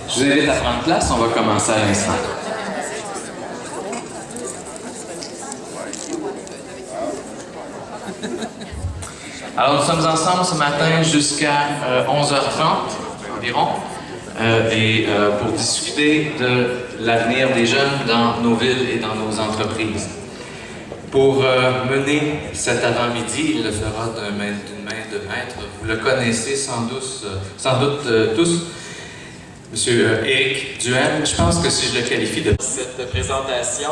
Je vous invite à prendre place, on va commencer à l'instant. Alors, nous sommes ensemble ce matin jusqu'à 11h30 environ, pour discuter de l'avenir des jeunes dans nos villes et dans nos entreprises. Pour mener cet avant-midi, il le fera d'une main de maître. Vous le connaissez sans doute tous, Monsieur Éric Duhem. Je pense que si je le qualifie de... Cette présentation,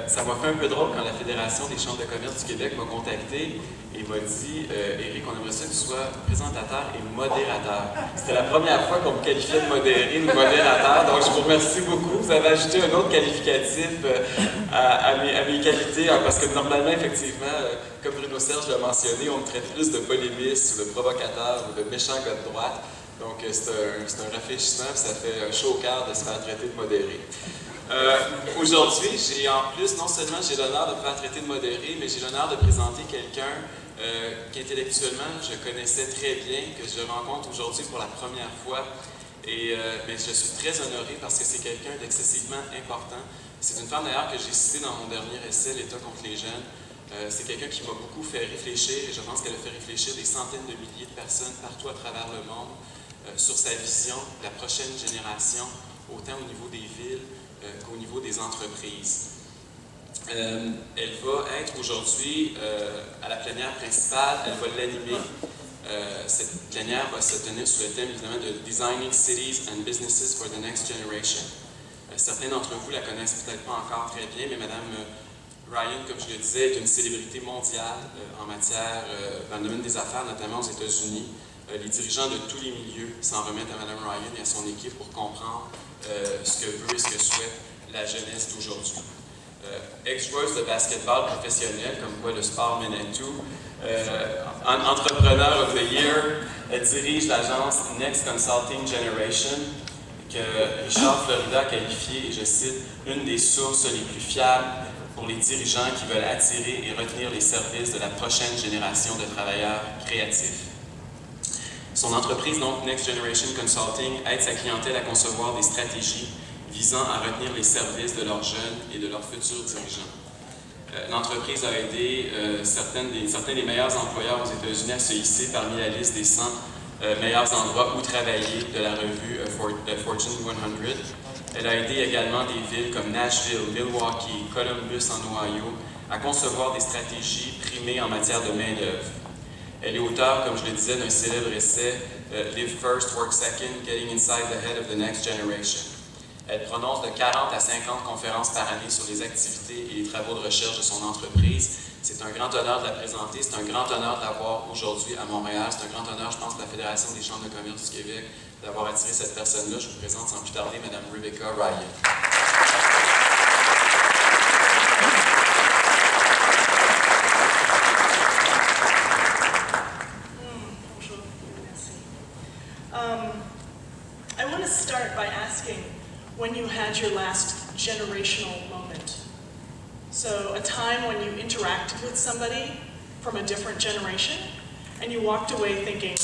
ça m'a fait un peu drôle quand la Fédération des chambres de commerce du Québec m'a contacté et m'a dit « Éric, on aimerait ça que tu sois présentateur et modérateur. » C'était la première fois qu'on me qualifiait de modéré, de modérateur, donc je vous remercie beaucoup. Vous avez ajouté un autre qualificatif à mes qualités, parce que normalement, effectivement, comme Bruno Serge l'a mentionné, on me traite plus de polémiste ou de provocateur ou de méchant gars de droite. Donc c'est un rafraîchissement, ça fait un chaud au cœur de se faire traiter de modéré. Aujourd'hui, non seulement j'ai l'honneur de me faire traiter de modéré, mais j'ai l'honneur de présenter quelqu'un qu'intellectuellement je connaissais très bien, que je rencontre aujourd'hui pour la première fois. Mais je suis très honoré parce que c'est quelqu'un d'excessivement important. C'est une femme d'ailleurs que j'ai citée dans mon dernier essai, L'État contre les jeunes. C'est quelqu'un qui m'a beaucoup fait réfléchir et je pense qu'elle a fait réfléchir des centaines de milliers de personnes partout à travers le monde sur sa vision de la prochaine génération, autant au niveau des villes qu'au niveau des entreprises. Elle va être aujourd'hui à la plénière principale, elle va l'animer. Cette plénière va se tenir sous le thème évidemment de Designing Cities and Businesses for the Next Generation. Certains d'entre vous la connaissent peut-être pas encore très bien, mais Madame Ryan, comme je le disais, est une célébrité mondiale en matière, dans le domaine des affaires, notamment aux États-Unis. Les dirigeants de tous les milieux s'en remettent à Mme Ryan et à son équipe pour comprendre ce que veut et ce que souhaite la jeunesse d'aujourd'hui. Ex-joueuse de basketball professionnelle, comme quoi le sport mène à tout, Entrepreneur of the Year, elle dirige l'agence Next Consulting Generation, que Richard Florida a qualifiée, et je cite, une des sources les plus fiables pour les dirigeants qui veulent attirer et retenir les services de la prochaine génération de travailleurs créatifs. Son entreprise, donc Next Generation Consulting, aide sa clientèle à concevoir des stratégies visant à retenir les services de leurs jeunes et de leurs futurs dirigeants. L'entreprise a aidé certains des meilleurs employeurs aux États-Unis à se hisser parmi la liste des 100 meilleurs endroits où travailler de la revue Fortune 100. Elle a aidé également des villes comme Nashville, Milwaukee, Columbus en Ohio à concevoir des stratégies primées en matière de main-d'œuvre. Elle est auteure, comme je le disais, d'un célèbre essai Live First, Work Second, Getting Inside the Head of the Next Generation. Elle prononce de 40 à 50 conférences par année sur les activités et les travaux de recherche de son entreprise. C'est un grand honneur de la présenter, c'est un grand honneur de l'avoir aujourd'hui à Montréal. C'est un grand honneur, je pense, de la Fédération des chambres de commerce du Québec d'avoir attiré cette personne-là. Je vous présente sans plus tarder Mme Rebbecca Ryan. I want to start by asking when you had your last generational moment. So a time when you interacted with somebody from a different generation and you walked away thinking,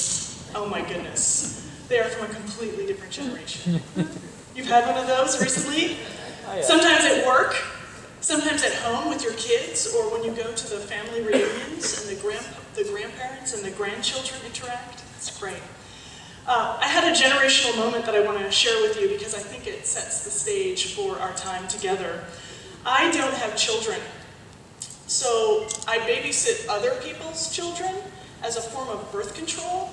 oh my goodness, they are from a completely different generation. You've had one of those recently? Oh, yeah. Sometimes at work, sometimes at home with your kids, or when you go to the family reunions and the grandparents and the grandchildren interact. It's great. I had a generational moment that I want to share with you because I think it sets the stage for our time together. I don't have children, so I babysit other people's children as a form of birth control.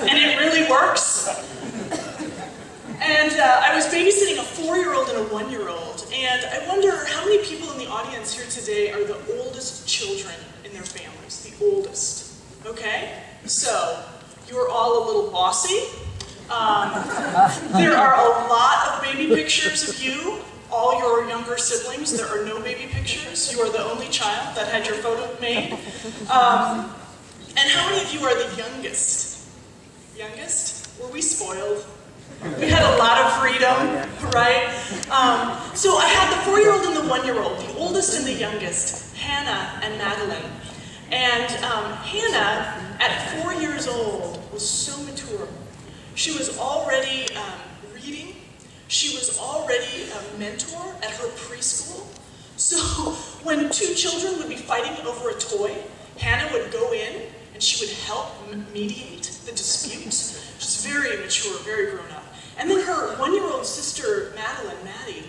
And it really works. And I was babysitting a 4-year-old and a 1-year-old, and I wonder how many people in the audience here today are the oldest children in their families, the oldest. Okay, so you're all a little bossy. There are a lot of baby pictures of you, all your younger siblings. There are no baby pictures. You are the only child that had your photo made. And how many of you are the youngest? Youngest? Were we spoiled? We had a lot of freedom, right? So I had the 4-year-old and the 1-year-old, the oldest and the youngest, Hannah and Madeline. And Hannah, at 4 years old, was so mature. She was already reading. She was already a mentor at her preschool. So when two children would be fighting over a toy, Hannah would go in and she would help mediate the dispute. She's very mature, very grown up. And then her 1-year-old sister, Maddie,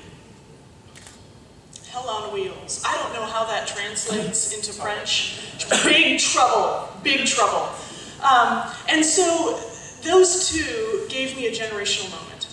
hell on wheels. I don't know how that translates into French. Big trouble, big trouble. And so those two gave me a generational moment.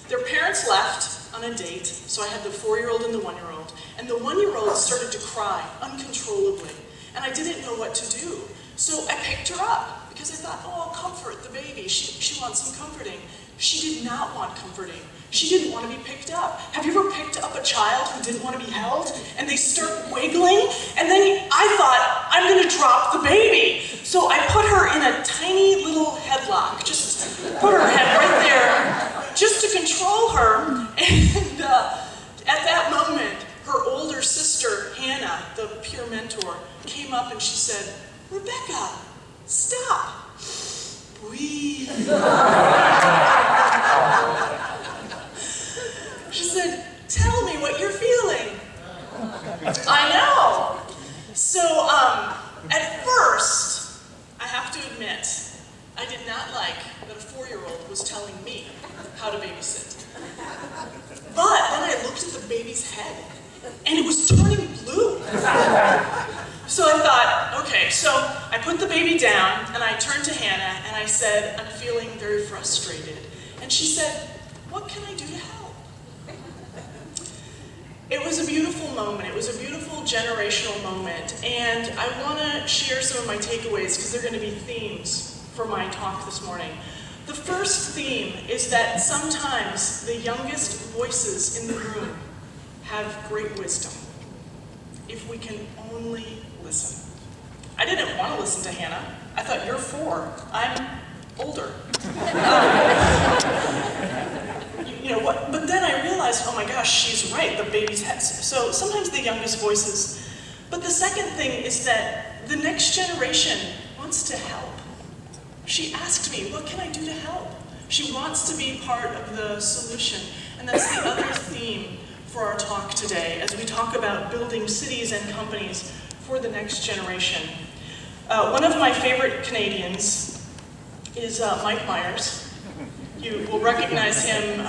Their parents left on a date, so I had the 4-year-old and the 1-year-old, and the 1-year-old started to cry uncontrollably, and I didn't know what to do. So I picked her up, because I thought, oh, I'll comfort the baby. She wants some comforting. She did not want comforting. She didn't want to be picked up. Have you ever picked up a child who didn't want to be held, and they start wiggling? And then I thought, I'm going to drop the baby. So I put her in a tiny little headlock, just put her head right there, just to control her. And at that moment, her older sister, Hannah, the peer mentor, came up and she said, Rebbecca, stop. Breathe. She said, tell me what you're feeling. I know. So at first, I have to admit, I did not like that a 4-year-old was telling me how to babysit. But then I looked at the baby's head, and it was turning blue. So I thought, okay, so I put the baby down, and I turned to Hannah, and I said, I'm feeling very frustrated. And she said, what can I do to help? It was a beautiful moment. It was a beautiful generational moment. And I want to share some of my takeaways, because they're going to be themes for my talk this morning. The first theme is that sometimes the youngest voices in the room have great wisdom, if we can only listen. I didn't want to listen to Hannah. I thought, you're 4. I'm older. You know what? But then I realized, oh my gosh, she's right, the baby's head. So sometimes the youngest voices. But the second thing is that the next generation wants to help. She asked me, what can I do to help? She wants to be part of the solution. And that's the other theme for our talk today, as we talk about building cities and companies for the next generation. One of my favorite Canadians is Mike Myers. You will recognize him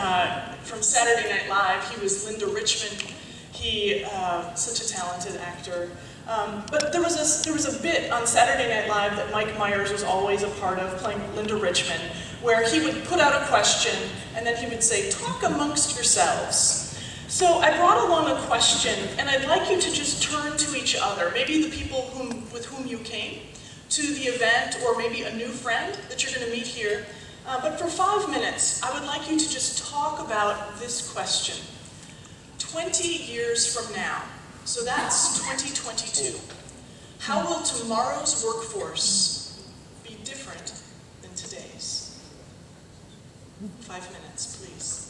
from Saturday Night Live. He was Linda Richmond. He, such a talented actor. But there was a bit on Saturday Night Live that Mike Myers was always a part of, playing Linda Richmond, where he would put out a question, and then he would say, talk amongst yourselves. So I brought along a question, and I'd like you to just turn to each other, maybe the people with whom you came to the event, or maybe a new friend that you're going to meet here. But for 5 minutes, I would like you to just talk about this question. 20 years from now, so that's 2022, how will tomorrow's workforce be different than today's? 5 minutes, please.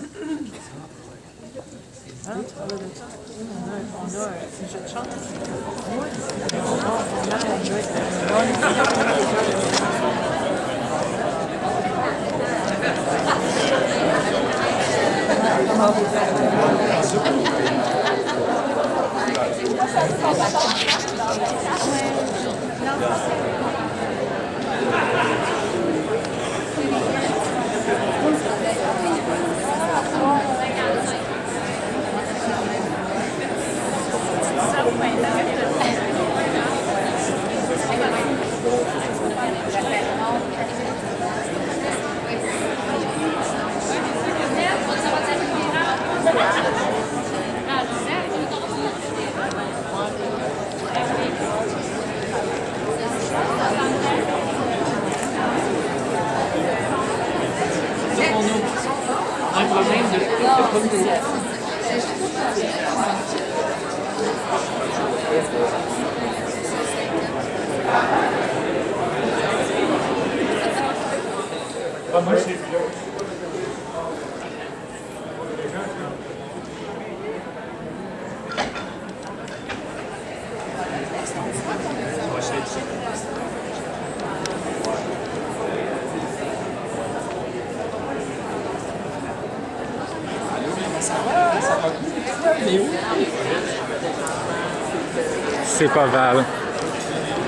C'est pas Val.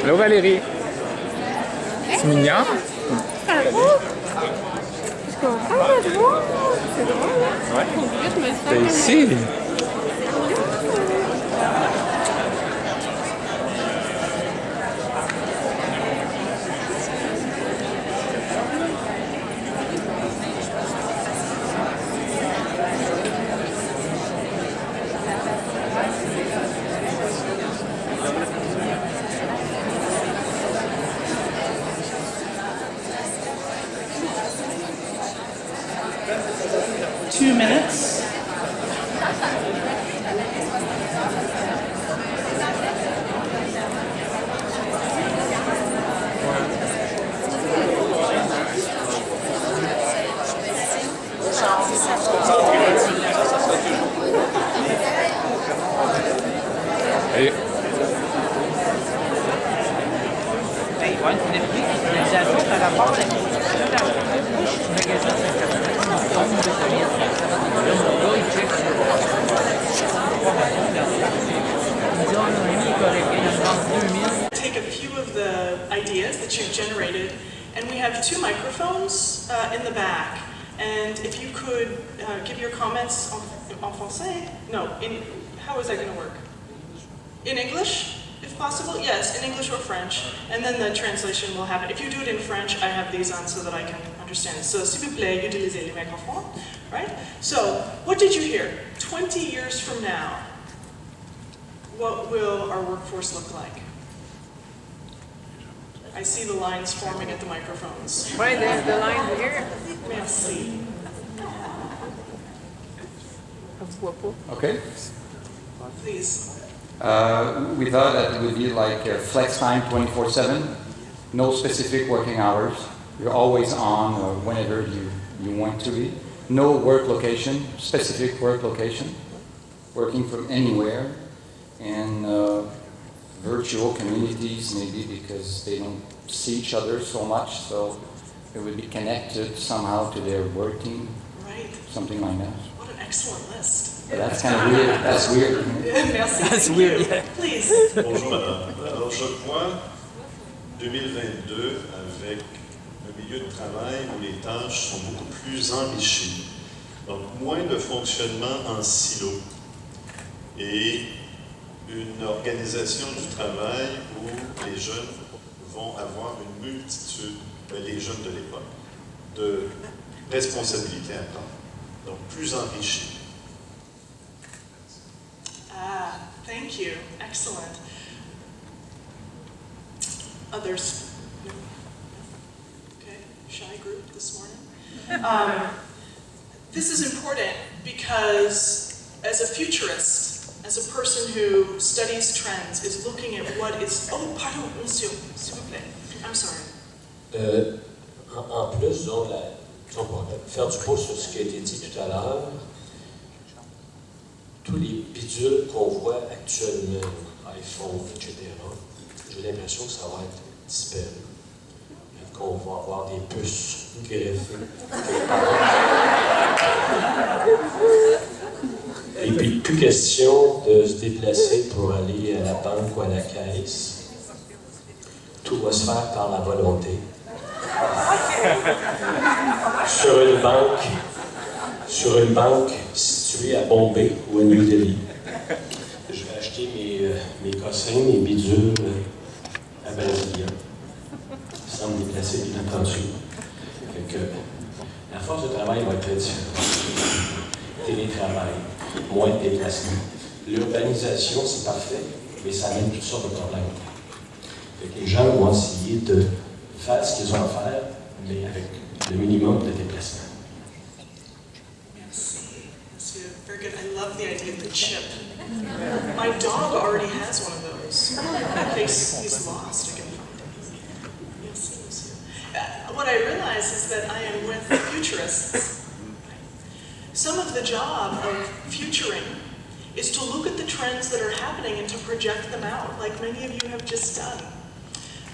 Allô Valérie. C'est mignon. Ça va? Je suis contente de te voir. C'est drôle, hein? Ouais. Pour vrai, je me sens T'es comme- ici. Two minutes. Et Il va y avoir une finalisation par rapport à la construction de la magasin Take a few of the ideas that you've generated, and we have two microphones in the back. And if you could give your comments en français? No, how is that going to work? In English, if possible? Yes, in English or French. And then the translation will happen. If you do it in French, I have these on so that I can understand it. So, s'il vous plaît, utilisez les microphones, right? So, what did you hear? 20 years from now, what will our workforce look like? I see the lines forming at the microphones. Ouais, there's the line here. Merci. On se voit pas. Okay. Please. We thought that it would be like flex time 24/7, no specific working hours. You're always on whenever you want to be. No work location, specific work location, working from anywhere, and virtual communities maybe because they don't see each other so much, so it would be connected somehow to their work team, Right. something like that. What an excellent list. But that's kind of weird. That's weird. Merci. That's Thank weird, you. yeah. Please. Bonjour madame. Alors je vois 2022 avec un milieu de travail où les tâches sont beaucoup plus enrichies. Donc moins de fonctionnement en silo et une organisation du travail où les jeunes vont avoir une multitude, les jeunes de l'époque, de responsabilités à prendre. Donc plus enrichis. Ah, thank you. Excellent. Others? No? Okay, shy group this morning. This is important because as a futurist, as a person who studies trends, is looking at what is... Oh, pardon, monsieur, s'il vous plaît. I'm sorry. En plus, disons, pour faire du pouce sur ce qui a été dit tout à l'heure, tous les bidules qu'on voit actuellement, iPhone, etc., j'ai l'impression que ça va être disparu. Et qu'on va avoir des puces greffées quelque part. Et puis, plus question de se déplacer pour aller à la banque ou à la caisse. Tout va se faire par la volonté. Sur une banque située à Bombay ou à New Delhi. Je vais acheter mes cossins, mes bidules à Brasilia, sans me déplacer, bien entendu. Fait que la force de travail va être très différente. Télétravail, moins de déplacement. L'urbanisation, c'est parfait, mais ça amène toutes sortes de problèmes. Fait que les gens vont essayer de faire ce qu'ils ont à faire, mais avec le minimum de déplacement. Merci. Monsieur. Very good. I love the idea of the chip. My dog already has one of those. In case he's lost, I can find it. Merci, monsieur. What I realize is that I am with futurists. Some of the job of futuring is to look at the trends that are happening and to project them out, like many of you have just done.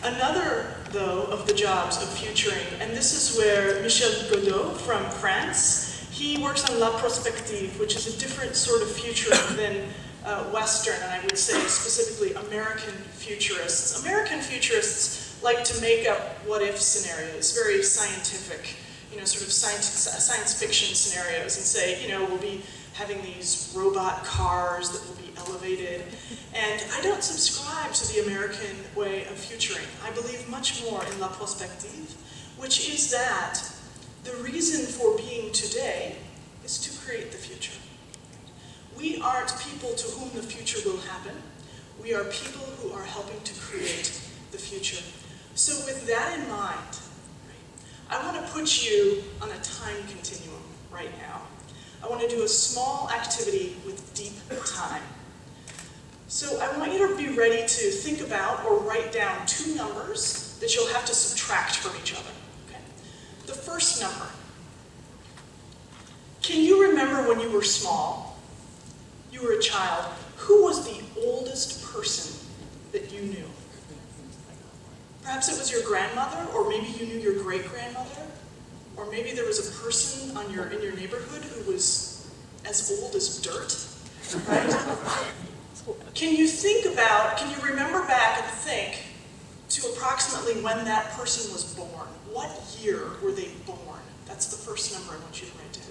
Another, though, of the jobs of futuring, and this is where Michel Godot from France, He works on la prospective, which is a different sort of future than Western, and I would say specifically American futurists. American futurists like to make up what-if scenarios, very scientific, sort of science fiction scenarios, and say, we'll be having these robot cars that will be elevated. And I don't subscribe to the American way of futuring. I believe much more in la prospective, which is that the reason for being today is to create the future. We aren't people to whom the future will happen. We are people who are helping to create the future. So with that in mind, I want to put you on a time continuum right now. I want to do a small activity with deep time. So I want you to be ready to think about or write down two numbers that you'll have to subtract from each other. Okay? The first number. Can you remember when you were small, you were a child, who was the oldest person that you knew? Perhaps it was your grandmother, or maybe you knew your great-grandmother, or maybe there was a person in your neighborhood who was as old as dirt, right? Can you remember back and think to approximately when that person was born? What year were they born? That's the first number I want you to write down.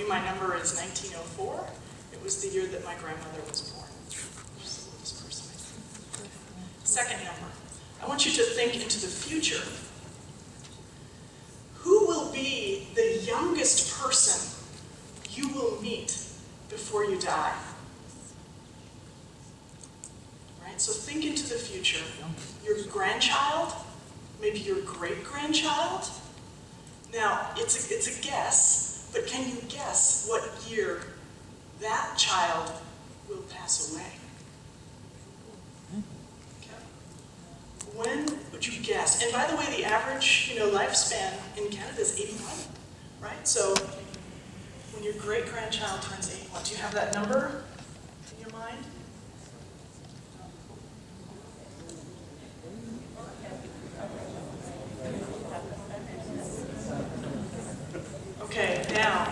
My number is 1904. It was the year that my grandmother was born. She's the oldest person. Second number. I want you to think into the future. Who will be the youngest person you will meet before you die? Right? So think into the future. Your grandchild, maybe your great-grandchild. Now, it's a guess. But can you guess what year that child will pass away? Okay. When would you guess? And by the way, the average, lifespan in Canada is 81, right? So when your great-grandchild turns 81, do you have that number in your mind? Okay, now,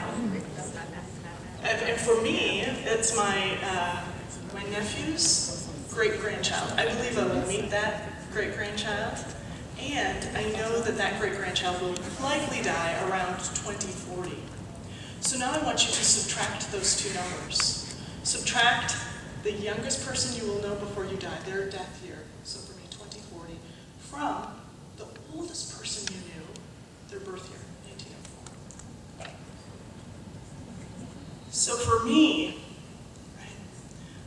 and for me, it's my nephew's great-grandchild. I believe I will meet that great-grandchild, and I know that great-grandchild will likely die around 2040. So now I want you to subtract those two numbers. Subtract the youngest person you will know before you die, their death year, so for me 2040, from the oldest person you knew, their birth year. So for me, right,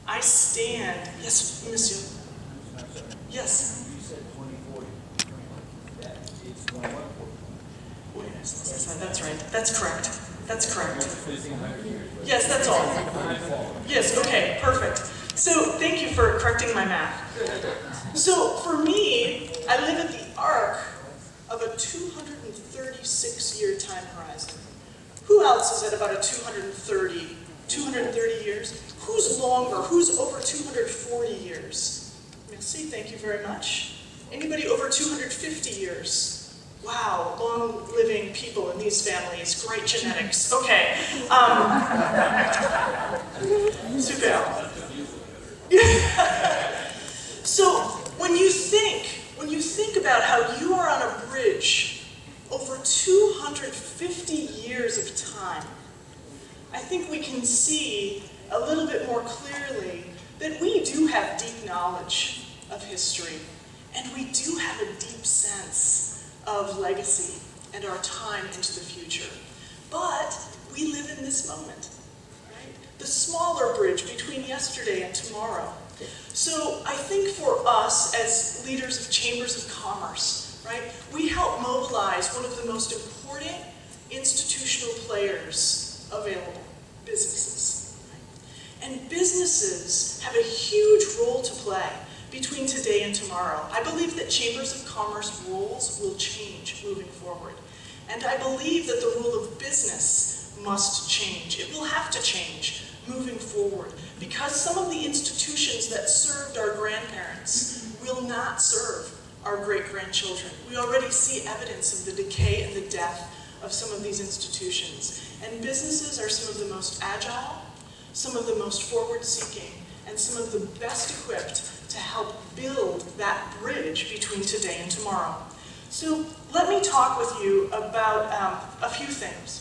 I stand, yes, monsieur. Yes. You said 2040. It's 2140. Yes, that's right. That's correct. That's correct. Yes, that's all. Yes, okay, perfect. So thank you for correcting my math. So for me, I live at the arc of a 236-year time horizon. Who else is at about a 230 years? Who's longer? Who's over 240 years? Merci, thank you very much. Anybody over 250 years? Wow, long-living people in these families, great genetics. Okay. Super. So when you think about how you are on a bridge over 250 years of time, I think we can see a little bit more clearly that we do have deep knowledge of history, and we do have a deep sense of legacy and our time into the future. But we live in this moment, right? The smaller bridge between yesterday and tomorrow. So I think for us as leaders of chambers of commerce, right, we help mobilize one of the most important institutional players available, businesses. Right? And businesses have a huge role to play between today and tomorrow. I believe that chambers of commerce roles will change moving forward. And I believe that the role of business must change. It will have to change moving forward because some of the institutions that served our grandparents will not serve our great-grandchildren. We already see evidence of the decay and the death of some of these institutions. And businesses are some of the most agile, some of the most forward-seeking, and some of the best equipped to help build that bridge between today and tomorrow. So let me talk with you about a few things.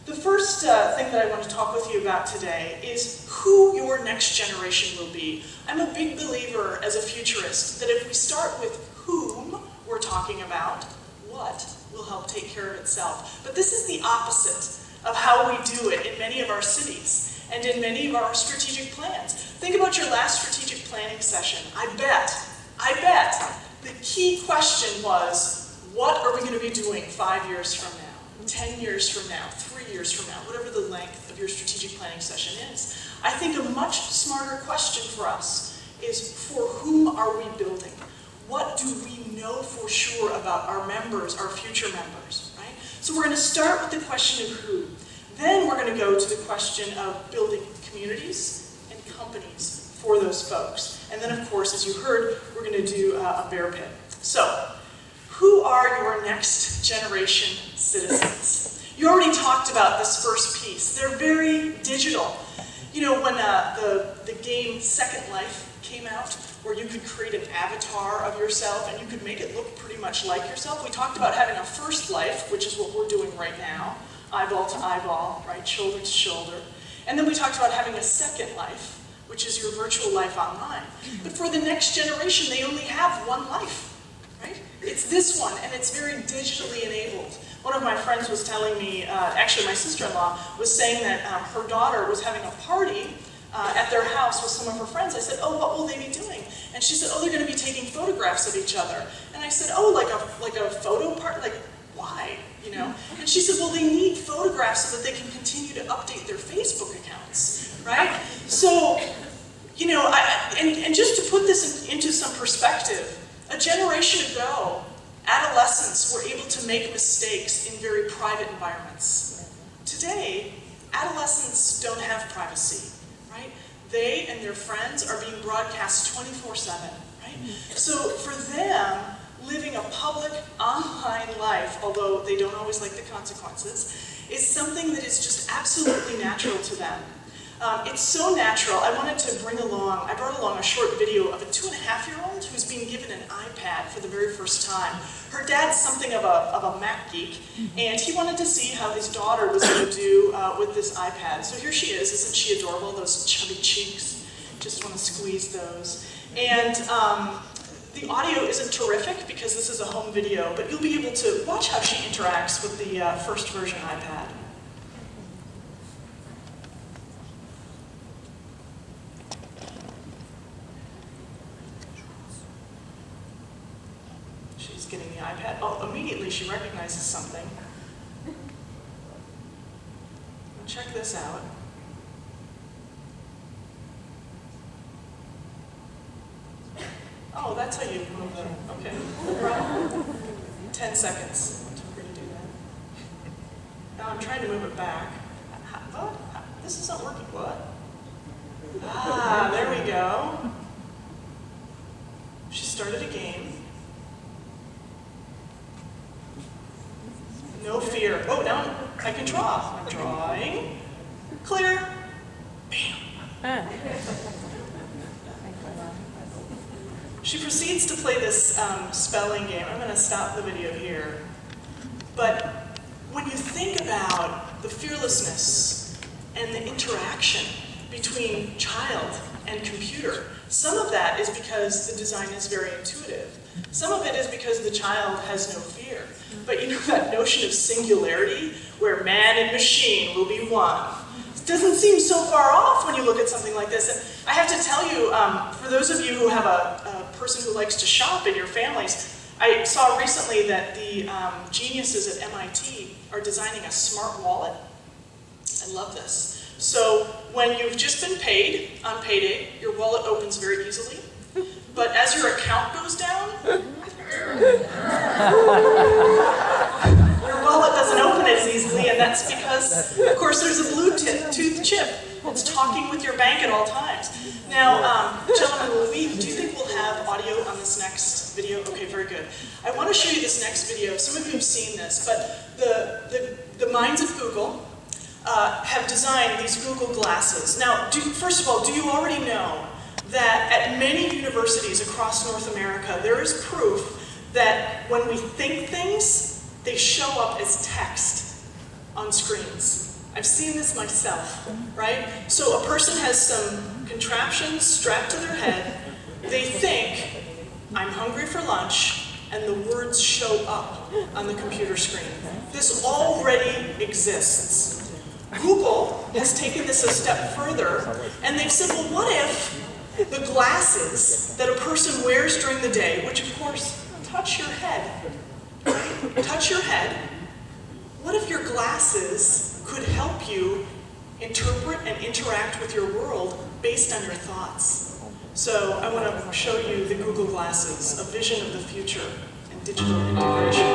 The first thing that I want to talk with you about today is who your next generation will be. I'm a big believer as a futurist that if we start with whom we're talking about, what will help take care of itself. But this is the opposite of how we do it in many of our cities and in many of our strategic plans. Think about your last strategic planning session. I bet the key question was, what are we going to be doing 5 years from now, 10 years from now, 3 years from now, whatever the length of your strategic planning session is. I think a much smarter question for us is, for whom are we building? What do we know for sure about our members, our future members, right? So we're going to start with the question of who. Then we're going to go to the question of building communities and companies for those folks. And then, of course, as you heard, we're going to do a bear pit. So, who are your next generation citizens? You already talked about this first piece. They're very digital. You know, when the game Second Life came out, where you could create an avatar of yourself and you could make it look pretty much like yourself, we talked about having a first life, which is what we're doing right now, eyeball to eyeball, right, shoulder to shoulder. And then we talked about having a second life, which is your virtual life online. But for the next generation, they only have one life, right? It's this one, and it's very digitally enabled. One of my friends was telling me, actually my sister-in-law was saying that her daughter was having a party at their house with some of her friends. I said, oh, what will they be doing? And she said, oh, they're going to be taking photographs of each other. And I said, oh, like a photo part? Like, why? You know? And she said, well, they need photographs so that they can continue to update their Facebook accounts, right? So, you know, and just to put this into some perspective, a generation ago, adolescents were able to make mistakes in very private environments. Today, adolescents don't have privacy, right? They and their friends are being broadcast 24/7, right? So for them, living a public online life, although they don't always like the consequences, is something that is just absolutely natural to them. It's so natural. I brought along a short video of a 2.5-year-old who's being given an iPad for the very first time. Her dad's something of a Mac geek, and he wanted to see how his daughter was going to do with this iPad. So here she is. Isn't she adorable? Those chubby cheeks. Just want to squeeze those. And the audio isn't terrific because this is a home video, but you'll be able to watch how she interacts with the first version iPad. Getting the iPad. Oh, immediately she recognizes something. Check this out. Oh, that's how you move them. Okay. 10 seconds. It took her to do that. Now I'm trying to move it back. What? This isn't working. What? Ah, there we go. She started a game. No fear. Oh, now I can draw. I'm drawing. Clear. Bam. She proceeds to play this spelling game. I'm going to stop the video here. But when you think about the fearlessness and the interaction between child and computer, some of that is because the design is very intuitive. Some of it is because the child has no fear. But you know that notion of singularity, where man and machine will be one, it doesn't seem so far off when you look at something like this. And I have to tell you, for those of you who have a person who likes to shop in your families, I saw recently that the geniuses at MIT are designing a smart wallet. I love this. So when you've just been paid on payday, your wallet opens very easily. But as your account goes down, your wallet doesn't open as easily, and And that's because, of course, there's a Bluetooth chip that's talking with your bank at all times. Now, gentlemen, do you think we'll have audio on this next video? Okay, very good. I want to show you this next video. Some of you have seen this, but the minds of Google have designed these Google glasses. Now, first of all, do you already know that at many universities across North America, there is proof that when we think things, they show up as text on screens? I've seen this myself, right? So a person has some contraptions strapped to their head, they think, I'm hungry for lunch, and the words show up on the computer screen. This already exists. Google has taken this a step further, and they've said, well, what if the glasses that a person wears during the day, which of course touch your head, what if your glasses could help you interpret and interact with your world based on your thoughts? So I want to show you the Google glasses, a vision of the future and digital integration.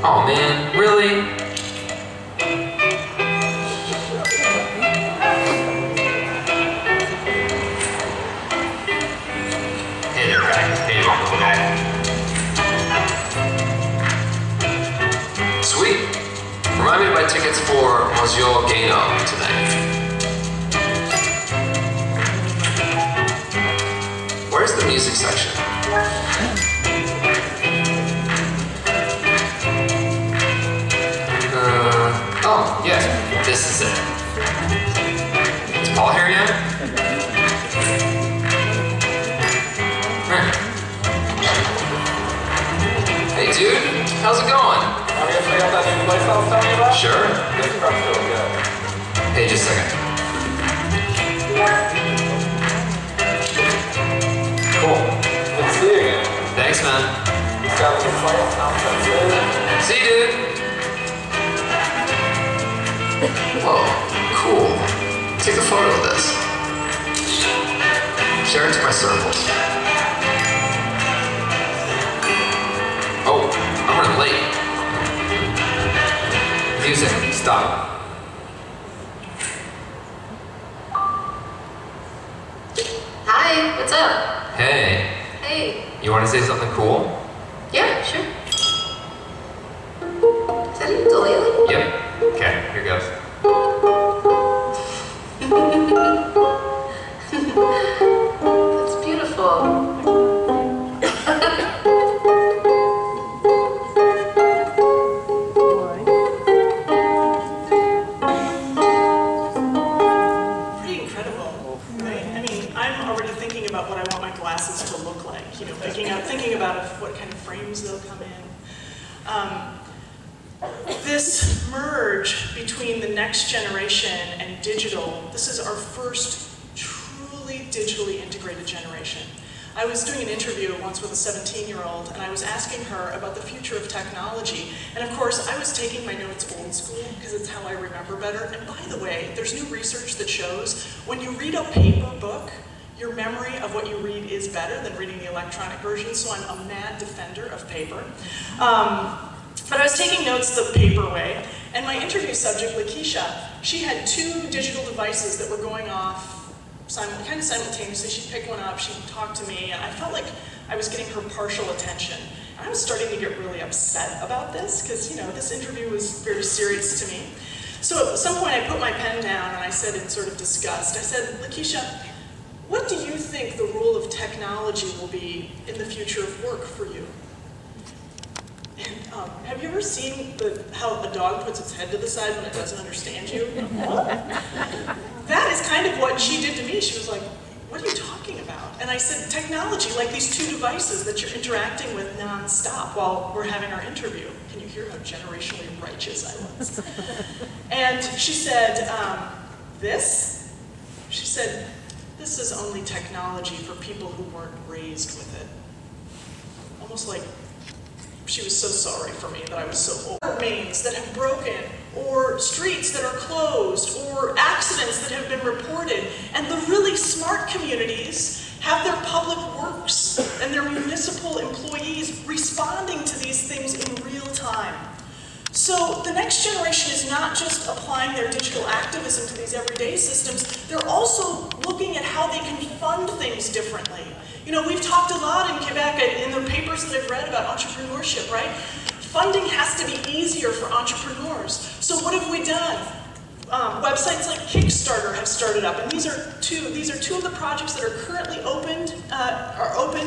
Oh man, really? Hey there, guys. Hey, welcome back. Sweet. Remind me to buy tickets for Monsieur Gano tonight. Where's the music section? Oh, yeah, this is it. Is Paul here yet? Hey, dude, how's it going? Want me to check out that new place I was telling you about? Sure. This stuff's really good. Hey, just a second. Cool. Good to see you again. Thanks, man. Got a little flight. See you, dude. Whoa, cool. Take a photo of this. Share it to my circles. Oh, I'm running late. Music, stop. Hi, what's up? Hey, Hey. you want to say something cool? Yeah, sure. Is that a ukulele? Yep. Okay, here goes. That's beautiful. Pretty incredible, right? I mean, I'm already thinking about what I want my glasses to look like, you know, thinking about what kind of frames they'll come in. This merge between the next generation and digital, this is our first truly digitally integrated generation. I was doing an interview once with a 17-year-old, and I was asking her about the future of technology. And of course, I was taking my notes old school, because it's how I remember better. And by the way, there's new research that shows when you read a paper book, your memory of what you read is better than reading the electronic version, so I'm a mad defender of paper. But I was taking notes the paper way, and my interview subject, Lakeisha, she had two digital devices that were going off kind of simultaneously. She'd pick one up, she'd talk to me, and I felt like I was getting her partial attention. And I was starting to get really upset about this, because, you know, this interview was very serious to me. So at some point I put my pen down and I said in sort of disgust, I said, Lakeisha, what do you think the role of technology will be in the future of work for you? And have you ever seen how a dog puts its head to the side when it doesn't understand you? That is kind of what she did to me. She was like, what are you talking about? And I said, technology, like these two devices that you're interacting with nonstop while we're having our interview. Can you hear how generationally righteous I was? And she said, this? She said, this is only technology for people who weren't raised with it. Almost like she was so sorry for me that I was so old. Mains that have broken, or streets that are closed, or accidents that have been reported. And the really smart communities have their public works and their municipal employees responding to these things in real time. So the next generation is not just applying their digital activism to these everyday systems, they're also looking at how they can fund things differently. You know, we've talked a lot in Quebec in the papers that I've read about entrepreneurship, right? Funding has to be easier for entrepreneurs. So what have we done? Websites like Kickstarter have started up, and these are two of the projects that are currently open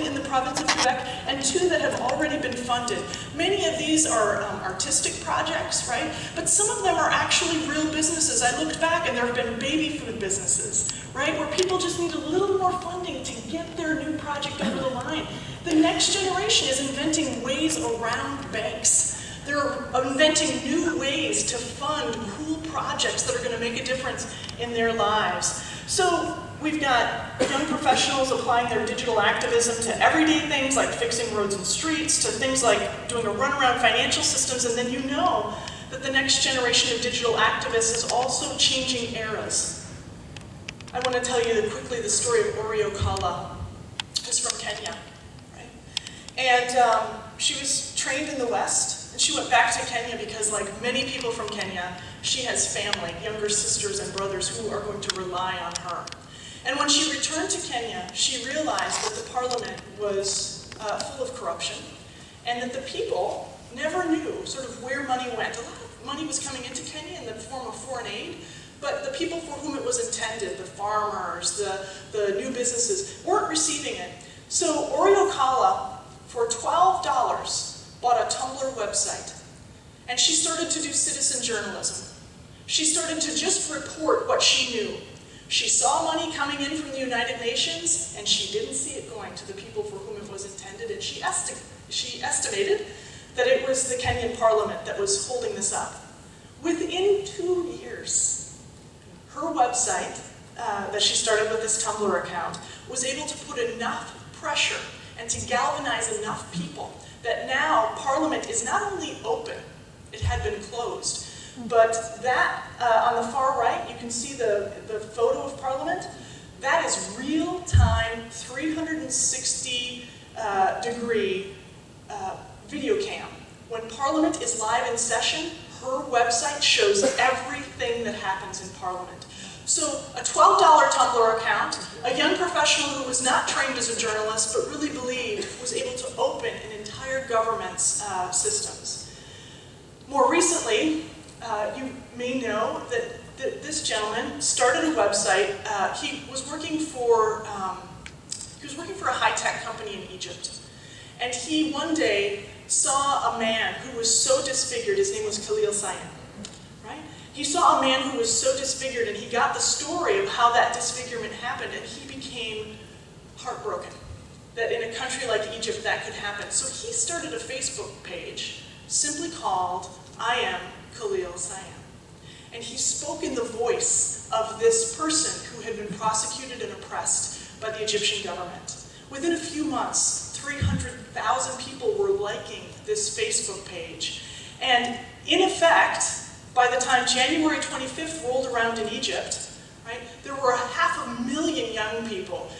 in the province of Quebec, and two that have already been funded. Many of these are artistic projects, right? But some of them are actually real businesses. I looked back, and there have been baby food businesses, right, where people just need a little more funding to get their new project over the line. The next generation is inventing ways around banks. They're inventing new ways to fund cool projects that are going to make a difference in their lives. So we've got young professionals applying their digital activism to everyday things like fixing roads and streets, to things like doing a run around financial systems, and then you know that the next generation of digital activists is also changing eras. I want to tell you quickly the story of Oreo Kala, who's from Kenya, right? And she was trained in the West. And she went back to Kenya because, like many people from Kenya, she has family, younger sisters and brothers who are going to rely on her. And when she returned to Kenya, she realized that the parliament was full of corruption and that the people never knew sort of where money went. A lot of money was coming into Kenya in the form of foreign aid, but the people for whom it was intended, the farmers, the new businesses, weren't receiving it. So Oreo Kala, for $12, bought a Tumblr website, and she started to do citizen journalism. She started to just report what she knew. She saw money coming in from the United Nations, and she didn't see it going to the people for whom it was intended, and she estimated that it was the Kenyan Parliament that was holding this up. Within 2 years, her website, that she started with this Tumblr account, was able to put enough pressure and to galvanize enough people that now Parliament is not only open, it had been closed, but that, on the far right, you can see the photo of Parliament. That is real-time, 360-degree video cam. When Parliament is live in session, her website shows everything that happens in Parliament. So a $12 Tumblr account, a young professional who was not trained as a journalist but really believed was able to open an entire government's systems. More recently, you may know that this gentleman started a website. He was working for a high-tech company in Egypt, and he one day saw a man who was so disfigured. His name was Khalil Sayan. He saw a man who was so disfigured, and he got the story of how that disfigurement happened, and he became heartbroken that in a country like Egypt that could happen. So he started a Facebook page simply called I Am Khalil Sayan. And he spoke in the voice of this person who had been prosecuted and oppressed by the Egyptian government. Within a few months, 300,000 people were liking this Facebook page. And in effect, by the time January 25th rolled around in Egypt, right, there were 500,000 young people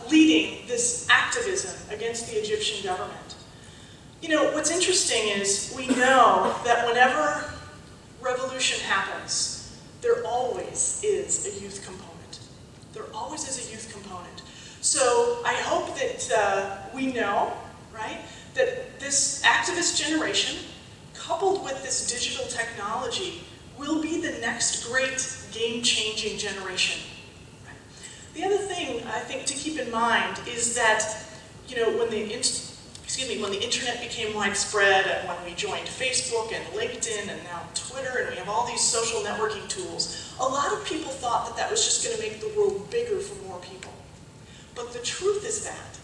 leading this activism against the Egyptian government. You know, what's interesting is we know that whenever revolution happens, there always is a youth component. There always is a youth component. So I hope that we know, right, that this activist generation, coupled with this digital technology, will be the next great game-changing generation. Right? The other thing I think to keep in mind is that, you know, when the internet became widespread, and when we joined Facebook and LinkedIn and now Twitter, and we have all these social networking tools, a lot of people thought that that was just going to make the world bigger for more people. But the truth is that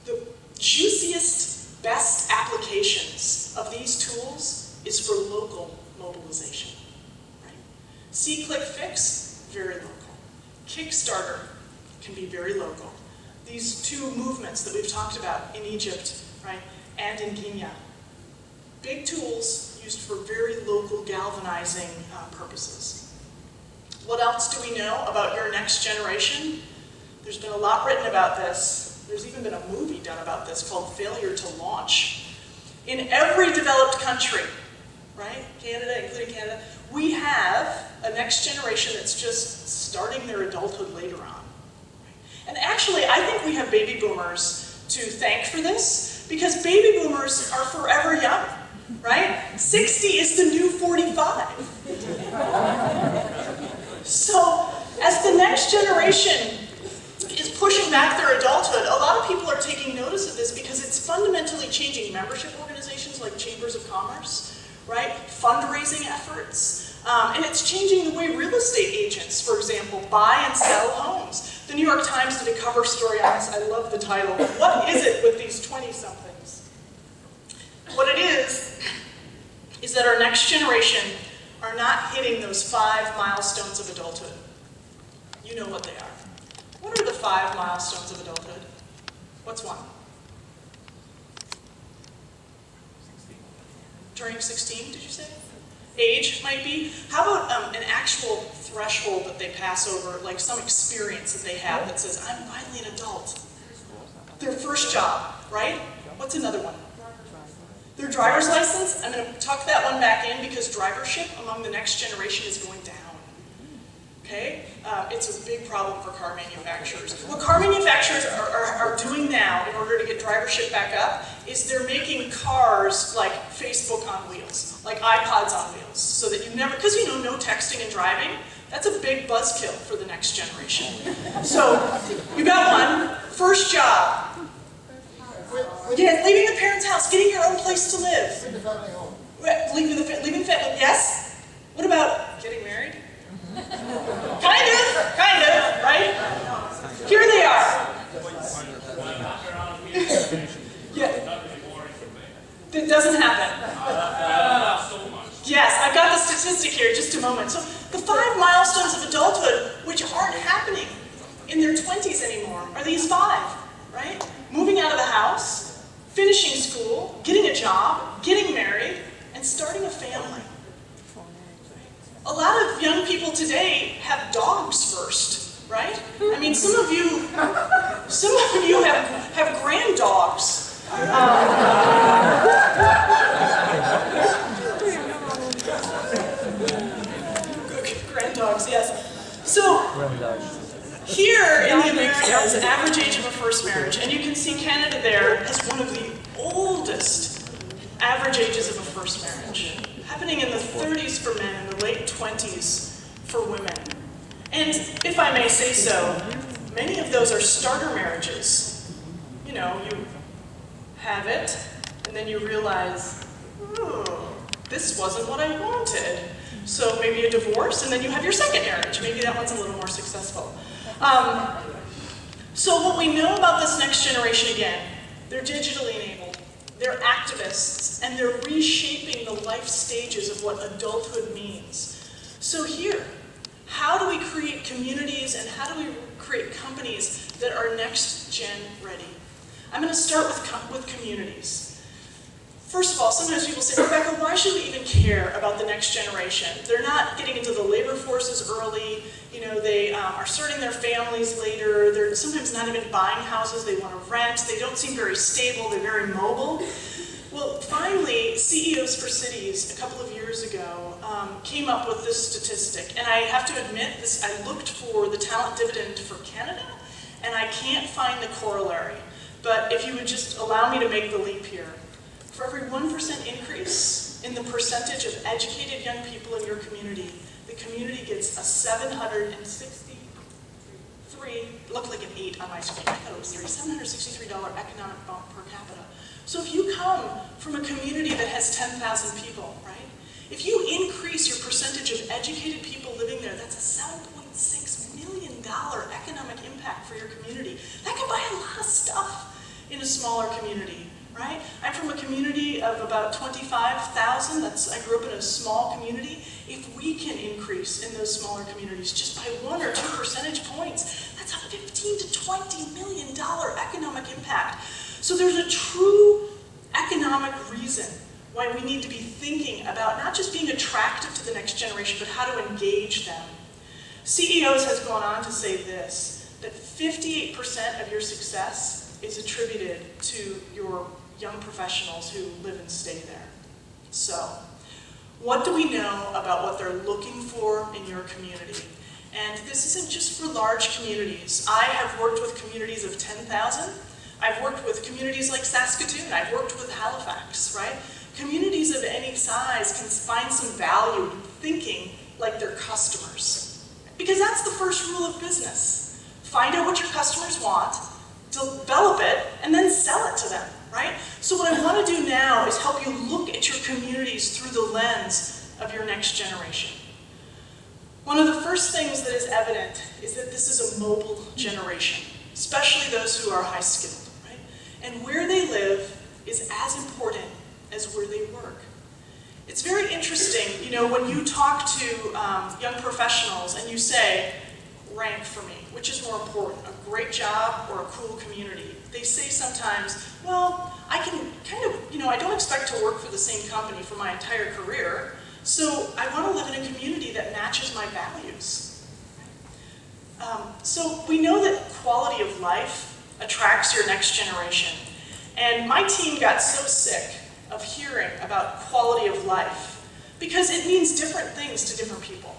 the juiciest, best applications of these tools is for local mobilization. Right? See, click, fix, very local. Kickstarter can be very local. These two movements that we've talked about in Egypt, right, and in Kenya, big tools used for very local galvanizing purposes. What else do we know about your next generation? There's been a lot written about this. There's even been a movie done about this called Failure to Launch. In every developed country, right, Canada, including Canada, we have a next generation that's just starting their adulthood later on. And actually, I think we have baby boomers to thank for this, because baby boomers are forever young, right? 60 is the new 45. So, as the next generation is pushing back their adulthood, a lot of people are taking notice of this because it's fundamentally changing membership organizations like chambers of commerce, right? Fundraising efforts. And it's changing the way real estate agents, for example, buy and sell homes. The New York Times did a cover story on this. I love the title. What is it with these 20-somethings? What it is that our next generation are not hitting those 5 milestones of adulthood. You know what they are. What are the 5 milestones of adulthood? What's one? Turning 16, did you say? Age might be. How about an actual threshold that they pass over, like some experience that they have that says, I'm finally an adult. Their first job, right? What's another one? Their driver's license. I'm going to tuck that one back in because drivership among the next generation is going down. Okay? It's a big problem for car manufacturers. What car manufacturers are doing now in order to get drivership back up is they're making cars like Facebook on wheels, like iPods on wheels, so that you never, because you know, no texting and driving, that's a big buzzkill for the next generation. So, you got one, first job. Yeah, leaving the parents' house, getting your own place to live. Leaving the family, yes? What about getting married? Kind of, right? Here they are. Yeah. That doesn't happen. Yes, I've got the statistic here, just a moment. So the 5 milestones of adulthood, which aren't happening in their 20s anymore, are these 5, right? Moving out of the house, finishing school, getting a job, getting married, and starting a family. A lot of young people today have dogs first, right? I mean, some of you have grand dogs. Grand dogs, yes. So here in the Americas, average age of a first marriage, and you can see Canada there as one of the oldest average ages of a first marriage. Happening in the 30s for men and the late 20s for women. And if I may say so, many of those are starter marriages. You know, you have it, and then you realize, this wasn't what I wanted. So maybe a divorce, and then you have your second marriage. Maybe that one's a little more successful. So what we know about this next generation, again, they're digitally enabled. They're activists, and they're reshaping the life stages of what adulthood means. So here, how do we create communities and how do we create companies that are next-gen ready? I'm going to start with communities. First of all, sometimes people say, Rebbecca, why should we even care about the next generation? They're not getting into the labor forces early. You know, they are starting their families later. They're sometimes not even buying houses. They want to rent. They don't seem very stable. They're very mobile. Well, finally, CEOs for Cities, a couple of years ago, came up with this statistic. And I have to admit, I looked for the talent dividend for Canada, and I can't find the corollary. But if you would just allow me to make the leap here, for every 1% increase in the percentage of educated young people in your community, the community gets a $763, looked like an 8 on my screen, I thought it was $763 economic bump per capita. So if you come from a community that has 10,000 people, right? If you increase your percentage of educated people living there, that's a $7.6 million economic impact for your community. That can buy 25,000, I grew up in a small community. If we can increase in those smaller communities just by 1 or 2 percentage points, that's a $15 to $20 million economic impact. So there's a true economic reason why we need to be thinking about not just being attractive to the next generation, but how to engage them. CEOs has gone on to say this, that 58% of your success is attributed to your young professionals who live and stay there. So, what do we know about what they're looking for in your community? And this isn't just for large communities. I have worked with communities of 10,000. I've worked with communities like Saskatoon. I've worked with Halifax, right? Communities of any size can find some value in thinking like their customers. Because that's the first rule of business. Find out what your customers want, develop it, and then sell it to them, right? So what I want to do now is help you look at your communities through the lens of your next generation. One of the first things that is evident is that this is a mobile generation, especially those who are high skilled, right? And where they live is as important as where they work. It's very interesting, you know, when you talk to young professionals and you say, rank for me, which is more important, a great job or a cool community? They say sometimes, well, I can kind of, you know, I don't expect to work for the same company for my entire career, so I want to live in a community that matches my values. So we know that quality of life attracts your next generation. And my team got so sick of hearing about quality of life because it means different things to different people.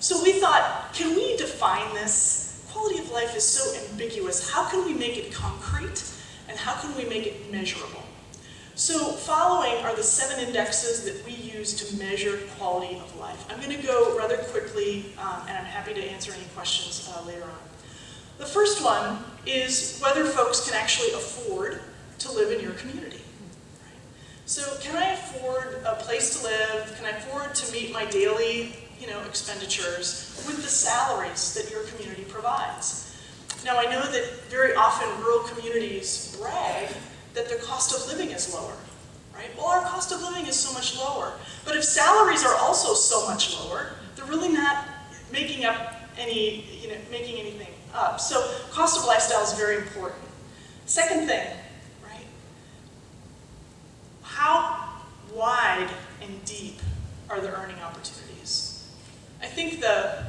So we thought, can we define this? Quality of life is so ambiguous. How can we make it concrete? And how can we make it measurable? So following are the 7 indexes that we use to measure quality of life. I'm going to go rather quickly, and I'm happy to answer any questions later on. The first one is whether folks can actually afford to live in your community. So can I afford a place to live? Can I afford to meet my daily, expenditures with the salaries that your community provides? Now I know that very often rural communities brag that their cost of living is lower, right? Well, our cost of living is so much lower. But if salaries are also so much lower, they're really not making up making anything up. So cost of lifestyle is very important. Second thing, right? How wide and deep are the earning opportunities? I think the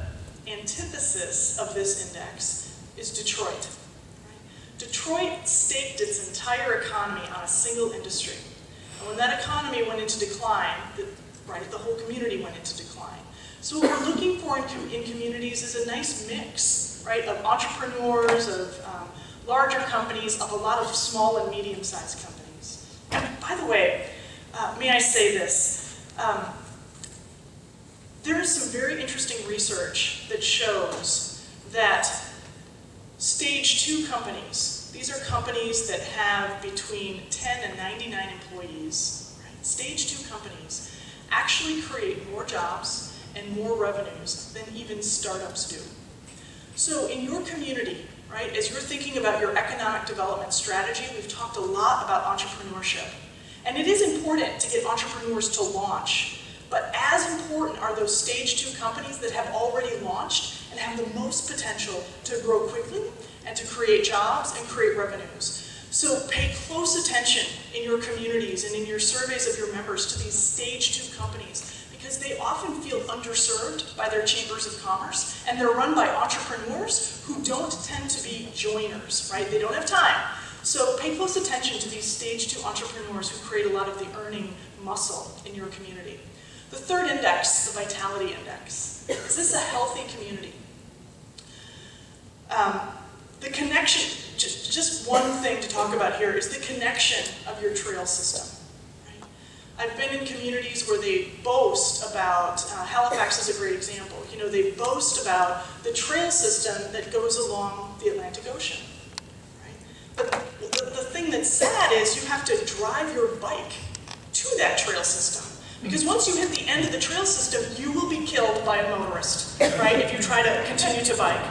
antithesis of this index is Detroit. Right? Detroit staked its entire economy on a single industry. And when that economy went into decline, the whole community went into decline. So what we're looking for in communities is a nice mix, right, of entrepreneurs, of larger companies, of a lot of small and medium-sized companies. And by the way, may I say this? There is some very interesting research that shows that stage 2 companies, these are companies that have between 10 and 99 employees, right? Stage 2 companies actually create more jobs and more revenues than even startups do. So in your community, right, as you're thinking about your economic development strategy, we've talked a lot about entrepreneurship. And it is important to get entrepreneurs to launch. But as important are those stage 2 companies that have already launched and have the most potential to grow quickly and to create jobs and create revenues. So pay close attention in your communities and in your surveys of your members to these stage 2 companies because they often feel underserved by their chambers of commerce and they're run by entrepreneurs who don't tend to be joiners, right? They don't have time. So pay close attention to these stage 2 entrepreneurs who create a lot of the earning muscle in your community. The third index, the vitality index. Is this a healthy community? The connection, just one thing to talk about here is the connection of your trail system. Right? I've been in communities where they boast about, Halifax is a great example, they boast about the trail system that goes along the Atlantic Ocean. Right? But the thing that's sad is you have to drive your bike to that trail system. Because once you hit the end of the trail system, you will be killed by a motorist, right, if you try to continue to bike.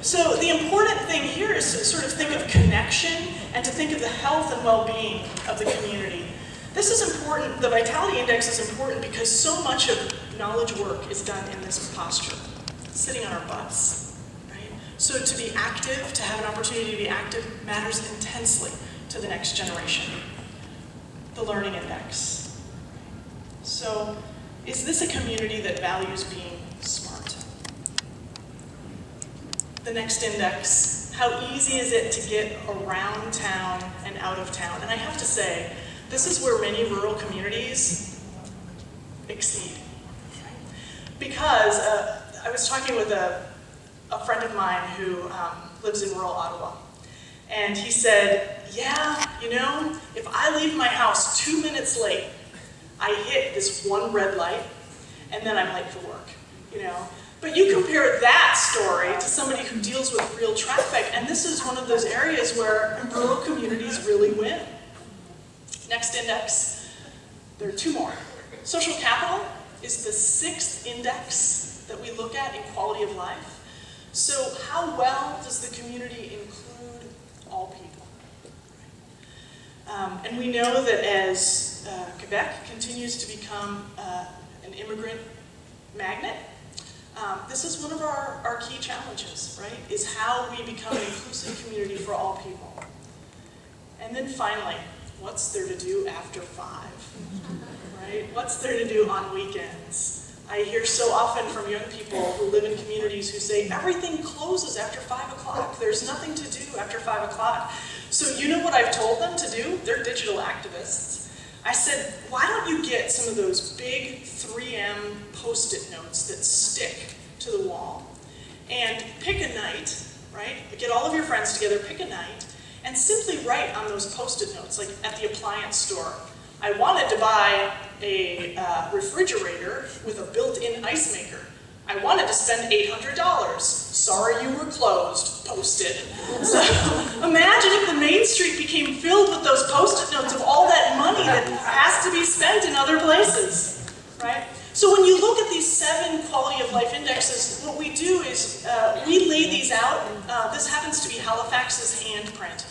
So the important thing here is to sort of think of connection and to think of the health and well-being of the community. This is important, the vitality index is important because so much of knowledge work is done in this posture, sitting on our butts, right? So to be active, to have an opportunity to be active matters intensely to the next generation. The learning index. So, is this a community that values being smart? The next index, how easy is it to get around town and out of town? And I have to say, this is where many rural communities exceed. Because I was talking with a friend of mine who lives in rural Ottawa. And he said, yeah, you know, if I leave my house 2 minutes late, I hit this one red light, and then I'm late for work, you know. But you compare that story to somebody who deals with real traffic, and this is one of those areas where rural communities really win. Next index, there are two more. Social capital is the 6th index that we look at in quality of life. So how well does the community include all people? And we know that as Quebec continues to become an immigrant magnet, this is one of our key challenges, right? Is how we become an inclusive community for all people. And then finally, what's there to do after 5? Right? What's there to do on weekends? I hear so often from young people who live in communities who say, everything closes after 5 o'clock. There's nothing to do after 5 o'clock. So you know what I've told them to do? They're digital activists. I said, why don't you get some of those big 3M Post-it notes that stick to the wall and pick a night, right? Get all of your friends together, pick a night, and simply write on those Post-it notes, like at the appliance store, I wanted to buy a refrigerator with a built-in ice maker. I wanted to spend $800. Sorry you were closed, Post-it. So imagine if the main street became filled with those Post-it notes of all that money that has to be spent in other places, right? So when you look at these 7 quality of life indexes, what we do is we lay these out. This happens to be Halifax's handprint.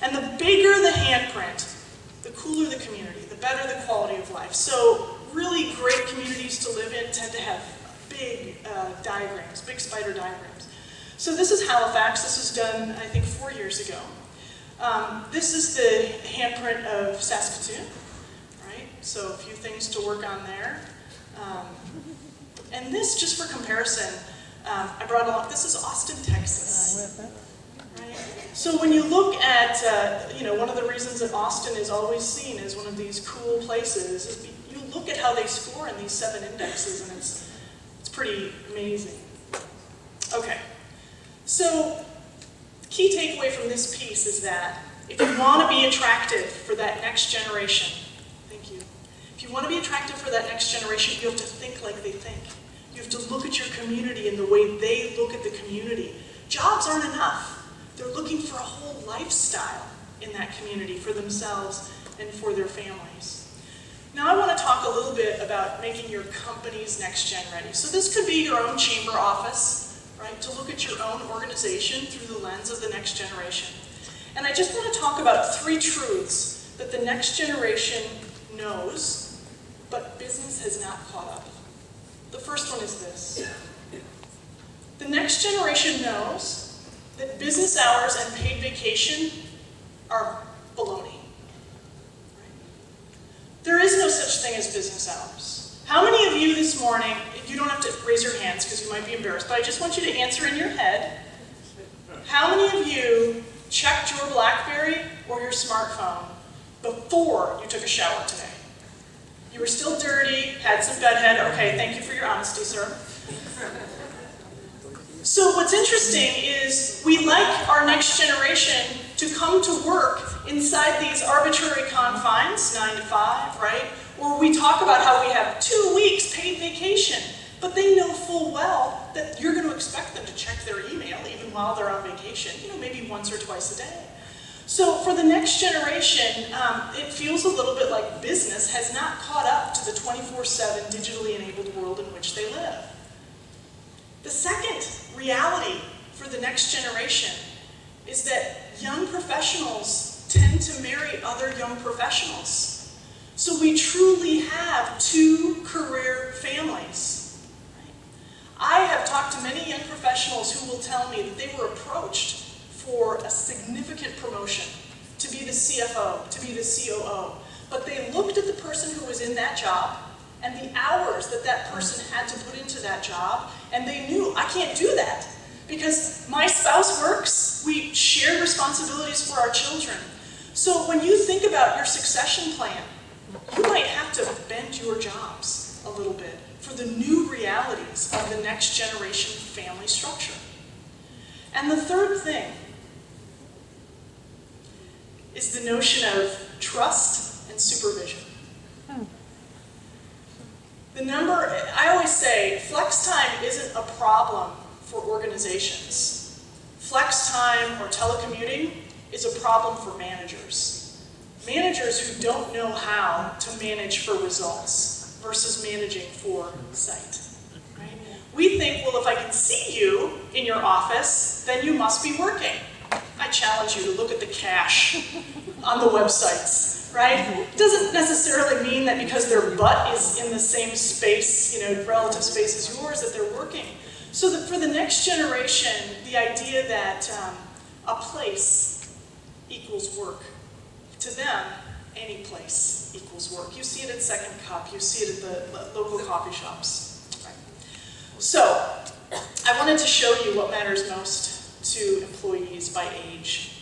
And the bigger the handprint, the cooler the community, the better the quality of life. So really great communities to live in tend to have big diagrams, big spider diagrams. So this is Halifax. This was done, I think, 4 years ago. This is the handprint of Saskatoon, right? So a few things to work on there. And this, just for comparison, I brought along, this is Austin, Texas. Right? So when you look at, one of the reasons that Austin is always seen as one of these cool places is you look at how they score in these 7 indexes, and it's pretty amazing. Okay, so key takeaway from this piece is that if you want to be attractive for that next generation, thank you. If you want to be attractive for that next generation, you have to think like they think. You have to look at your community and the way they look at the community. Jobs aren't enough. They're looking for a whole lifestyle in that community for themselves and for their families. Now I want to talk a little bit about making your company's next gen ready. So this could be your own chamber office, right? To look at your own organization through the lens of the next generation. And I just want to talk about 3 truths that the next generation knows, but business has not caught up. The first one is this. The next generation knows that business hours and paid vacation are baloney. There is no such thing as business hours. How many of you this morning, you don't have to raise your hands because you might be embarrassed, but I just want you to answer in your head, how many of you checked your BlackBerry or your smartphone before you took a shower today? You were still dirty, had some bedhead. Okay, thank you for your honesty, sir. So what's interesting is we like our next generation to come to work inside these arbitrary confines, 9 to 5, right? Or we talk about how we have 2 weeks paid vacation, but they know full well that you're going to expect them to check their email even while they're on vacation, maybe once or twice a day. So for the next generation, it feels a little bit like business has not caught up to the 24/7 digitally enabled world in which they live. The second reality for the next generation is that young professionals tend to marry other young professionals. So we truly have two career families. Right? I have talked to many young professionals who will tell me that they were approached for a significant promotion, to be the CFO, to be the COO, but they looked at the person who was in that job and the hours that that person had to put into that job, and they knew, I can't do that because my spouse works, we share responsibilities for our children. So when you think about your succession plan, you might have to bend your jobs a little bit for the new realities of the next generation family structure. And the third thing is the notion of trust and supervision. I always say, flex time isn't a problem for organizations. Flex time or telecommuting is a problem for managers. Managers who don't know how to manage for results versus managing for sight. Right? We think, well, if I can see you in your office, then you must be working. I challenge you to look at the cache on the websites, right? It doesn't necessarily mean that because their butt is in the same space, relative space as yours, that they're working. So that for the next generation, the idea that a place equals work, to them, any place equals work. You see it at Second Cup, you see it at the local coffee shops. Right? So, I wanted to show you what matters most to employees by age.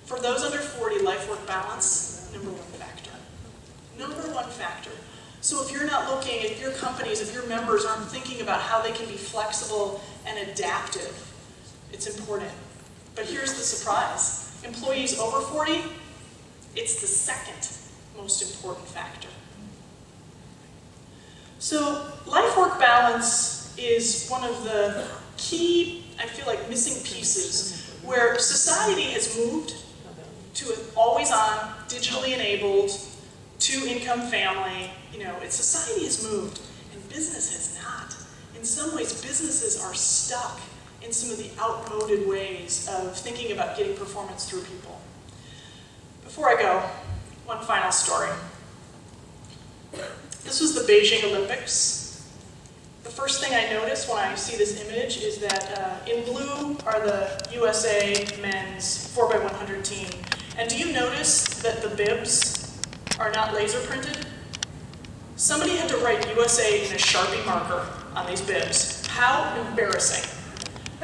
For those under 40, life-work balance, number one factor. Number one factor. So if you're not looking, if your companies, if your members aren't thinking about how they can be flexible and adaptive, it's important. But here's the surprise. Employees over 40, it's the second most important factor. So life-work balance is one of the key, I feel like, missing pieces where society has moved to an always-on, digitally enabled, two-income family. Society has moved, and business has not. In some ways, businesses are stuck in some of the outmoded ways of thinking about getting performance through people. Before I go, one final story. This was the Beijing Olympics. The first thing I notice when I see this image is that in blue are the USA men's 4x100 team. And do you notice that the bibs are not laser printed? Somebody had to write USA in a Sharpie marker on these bibs. How embarrassing.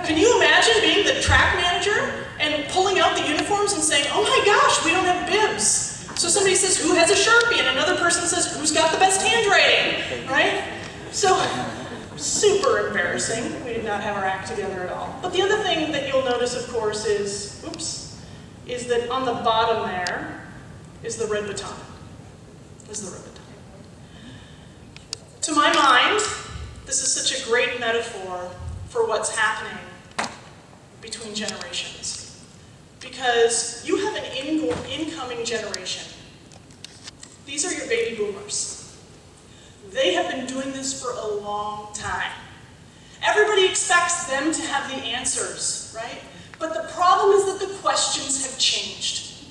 Can you imagine being the track manager and pulling out the uniforms and saying, oh my gosh, we don't have bibs. So somebody says, who has a Sharpie? And another person says, who's got the best handwriting, right? So, super embarrassing. We did not have our act together at all. But the other thing that you'll notice, of course, is that on the bottom there is the red baton. To my mind, this is such a great metaphor for what's happening between generations. Because you have an incoming generation. These are your baby boomers. They have been doing this for a long time. Everybody expects them to have the answers, right? But the problem is that the questions have changed.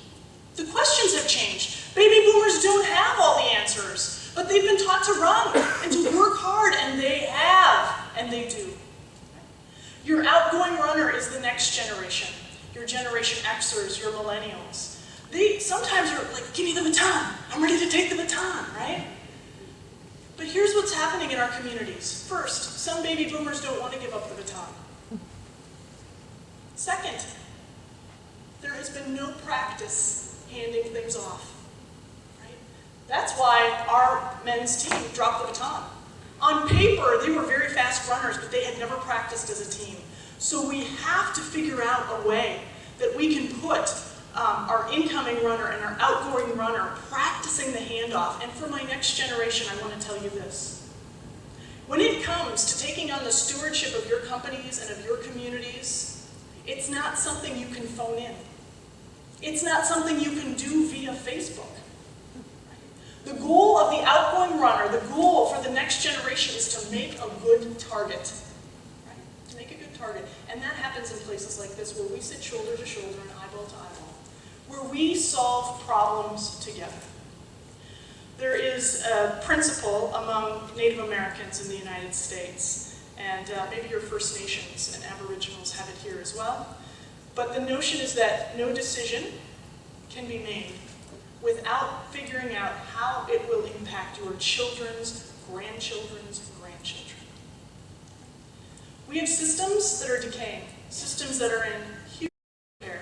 The questions have changed. Baby boomers don't have all the answers, but they've been taught to run and to work hard, and they have, and they do. Your outgoing runner is the next generation. Your Generation Xers, your millennials. Sometimes you're like, give me the baton. I'm ready to take the baton, right? But here's what's happening in our communities. First, some baby boomers don't want to give up the baton. Second, there has been no practice handing things off. Right? That's why our men's team dropped the baton. On paper, they were very fast runners, but they had never practiced as a team. So we have to figure out a way that we can put our incoming runner and our outgoing runner practicing the handoff. And for my next generation, I want to tell you this. When it comes to taking on the stewardship of your companies and of your communities, it's not something you can phone in. It's not something you can do via Facebook. The goal of the outgoing runner, the goal for the next generation is to make a good target. Right? To make a good target. And that happens in places like this where we sit shoulder to shoulder and eyeball to eyeball. Where we solve problems together. There is a principle among Native Americans in the United States, and maybe your First Nations and Aboriginals have it here as well. But the notion is that no decision can be made without figuring out how it will impact your children's, grandchildren's, grandchildren. We have systems that are decaying, systems that are in huge repair.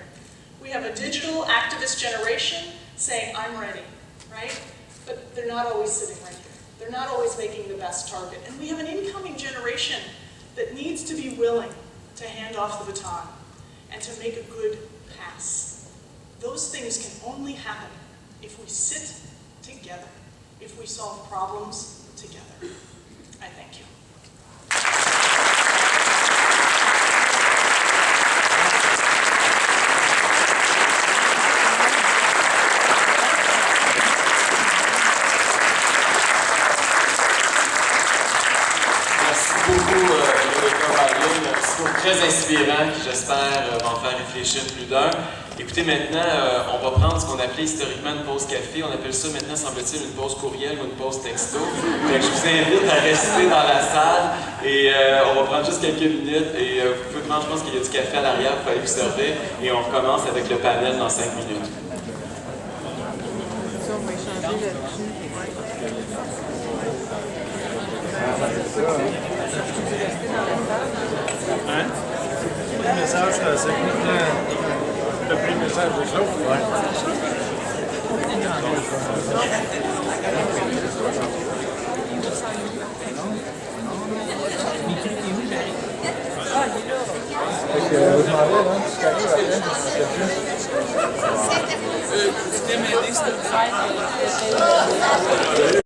We have a digital activist generation saying, I'm ready, right? But they're not always sitting right here. They're not always making the best target. And we have an incoming generation that needs to be willing to hand off the baton and to make a good pass. Those things can only happen if we sit together, if we solve problems together. I thank you. Rebbecca Ryan, un discours très inspirant qui, j'espère, va en faire réfléchir plus d'un. Écoutez, maintenant, on va prendre ce qu'on appelait historiquement une pause café. On appelle ça maintenant, semble-t-il, une pause courriel ou une pause texto. Donc, je vous invite à rester dans la salle et on va prendre juste quelques minutes. Et vous pouvez prendre, je pense qu'il y a du café à l'arrière, vous pouvez aller vous servir. Et on recommence avec le panel dans 5 minutes. Hein? Le message, c'est le premier message de ça. Ouais. Tu peux m'aider, s'il te plaît?